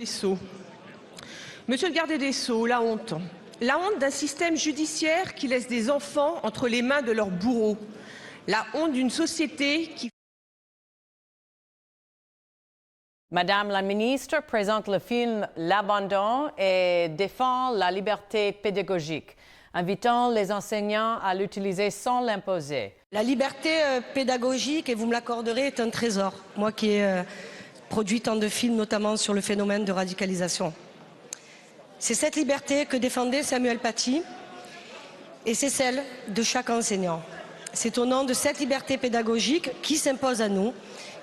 Des Sceaux. Monsieur le garde des Sceaux, la honte. La honte d'un système judiciaire qui laisse des enfants entre les mains de leurs bourreaux. La honte d'une société qui... Madame la ministre présente le film L'Abandon et défend la liberté pédagogique, invitant les enseignants à l'utiliser sans l'imposer. La liberté pédagogique, et vous me l'accorderez, est un trésor. Moi qui ai produit tant de films, notamment sur le phénomène de radicalisation. C'est cette liberté que défendait Samuel Paty et c'est celle de chaque enseignant. C'est au nom de cette liberté pédagogique qui s'impose à nous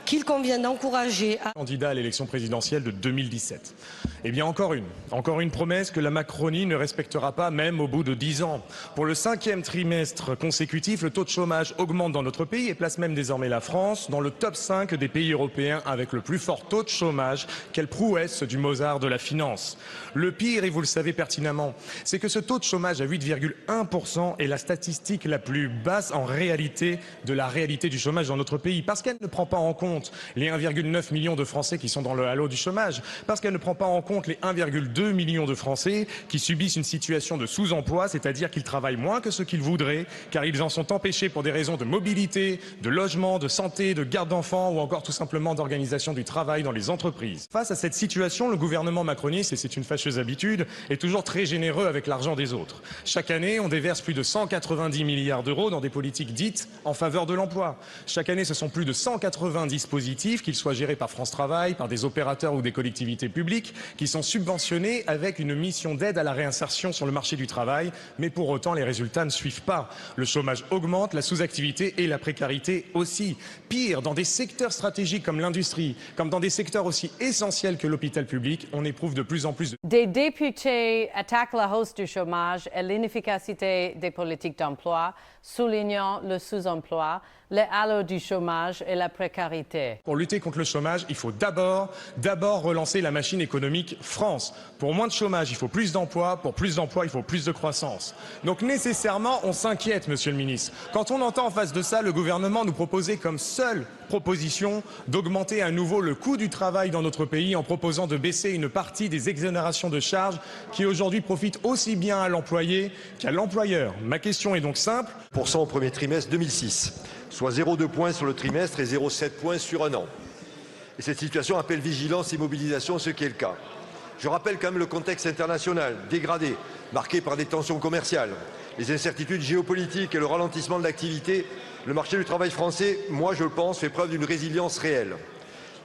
qu'il convient d'encourager à... Candidat à l'élection présidentielle de 2017. Eh bien encore une promesse que la Macronie ne respectera pas même au bout de 10 ans. Pour le 5e trimestre consécutif, le taux de chômage augmente dans notre pays et place même désormais la France dans le top 5 des pays européens avec le plus fort taux de chômage. Quelle prouesse du Mozart de la finance. Le pire, et vous le savez pertinemment, c'est que ce taux de chômage à 8,1% est la statistique la plus basse en réalité de la réalité du chômage dans notre pays, parce qu'elle ne prend pas en compte les 1,9 million de Français qui sont dans le halo du chômage, parce qu'elle ne prend pas en compte les 1,2 million de Français qui subissent une situation de sous-emploi, c'est-à-dire qu'ils travaillent moins que ce qu'ils voudraient, car ils en sont empêchés pour des raisons de mobilité, de logement, de santé, de garde d'enfants ou encore tout simplement d'organisation du travail dans les entreprises. Face à cette situation, le gouvernement macroniste, et c'est une fâcheuse habitude, est toujours très généreux avec l'argent des autres. Chaque année, on déverse plus de 190 milliards d'euros dans des politiques dites en faveur de l'emploi. Chaque année, ce sont plus de 190 dispositifs, qu'ils soient gérés par France Travail, par des opérateurs ou des collectivités publiques, qui sont subventionnés avec une mission d'aide à la réinsertion sur le marché du travail. Mais pour autant, les résultats ne suivent pas. Le chômage augmente, la sous-activité et la précarité aussi. Pire, dans des secteurs stratégiques comme l'industrie, comme dans des secteurs aussi essentiels que l'hôpital public, on éprouve de plus en plus de... Des députés attaquent la hausse du chômage et l'inefficacité des politiques d'emploi, soulignant le sous-emploi, les halos du chômage et la précarité. Pour lutter contre le chômage, il faut d'abord relancer la machine économique France. Pour moins de chômage, il faut plus d'emplois. Pour plus d'emplois, il faut plus de croissance. Donc nécessairement, on s'inquiète, monsieur le ministre. Quand on entend en face de ça le gouvernement nous proposer comme seule proposition d'augmenter à nouveau le coût du travail dans notre pays en proposant de baisser une partie des exonérations de charges qui aujourd'hui profitent aussi bien à l'employé qu'à l'employeur. Ma question est donc simple. Au premier trimestre 2006, soit 0,2 points sur le trimestre et 0,7 points sur un an. Et cette situation appelle vigilance et mobilisation, ce qui est le cas. Je rappelle quand même le contexte international dégradé, marqué par des tensions commerciales, les incertitudes géopolitiques et le ralentissement de l'activité. Le marché du travail français, moi je le pense, fait preuve d'une résilience réelle.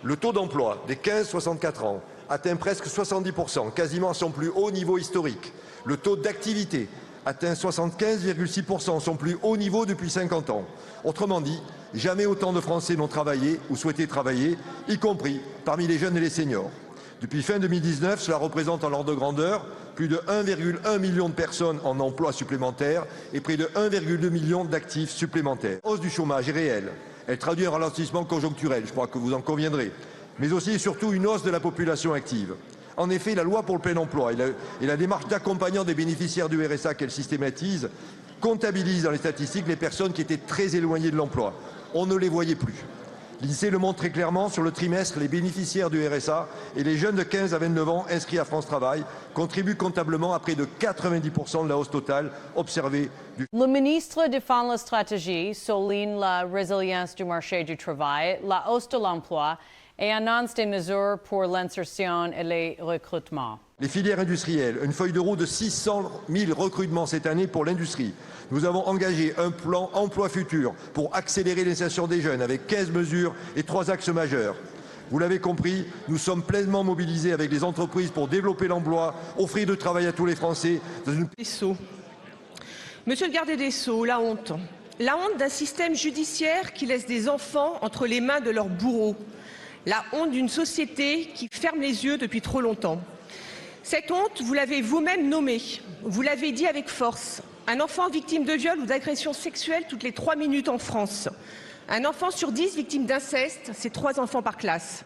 Le taux d'emploi des 15-64 ans atteint presque 70%, quasiment à son plus haut niveau historique. Le taux d'activité atteint 75,6%, son plus haut niveau depuis 50 ans. Autrement dit, jamais autant de Français n'ont travaillé ou souhaité travailler, y compris parmi les jeunes et les seniors. Depuis fin 2019, cela représente en ordre de grandeur plus de 1,1 million de personnes en emploi supplémentaire et près de 1,2 million d'actifs supplémentaires. La hausse du chômage est réelle. Elle traduit un ralentissement conjoncturel, je crois que vous en conviendrez, mais aussi et surtout une hausse de la population active. En effet, la loi pour le plein emploi et la démarche d'accompagnant des bénéficiaires du RSA qu'elle systématise comptabilisent dans les statistiques les personnes qui étaient très éloignées de l'emploi. On ne les voyait plus. L'INSEE le montre très clairement, sur le trimestre, les bénéficiaires du RSA et les jeunes de 15 à 29 ans inscrits à France Travail contribuent comptablement à près de 90% de la hausse totale observée. Le ministre défend la stratégie, souligne la résilience du marché du travail, la hausse de l'emploi et annonce des mesures pour l'insertion et les recrutements. Les filières industrielles, une feuille de route de 600 000 recrutements cette année pour l'industrie. Nous avons engagé un plan emploi futur pour accélérer l'insertion des jeunes avec 15 mesures et 3 axes majeurs. Vous l'avez compris, nous sommes pleinement mobilisés avec les entreprises pour développer l'emploi, offrir du travail à tous les Français. Monsieur le garde des Sceaux, la honte. La honte d'un système judiciaire qui laisse des enfants entre les mains de leurs bourreaux. La honte d'une société qui ferme les yeux depuis trop longtemps. Cette honte, vous l'avez vous-même nommée. Vous l'avez dit avec force. Un enfant victime de viol ou d'agression sexuelle toutes les 3 minutes en France. Un enfant sur 10 victime d'inceste, c'est 3 enfants par classe.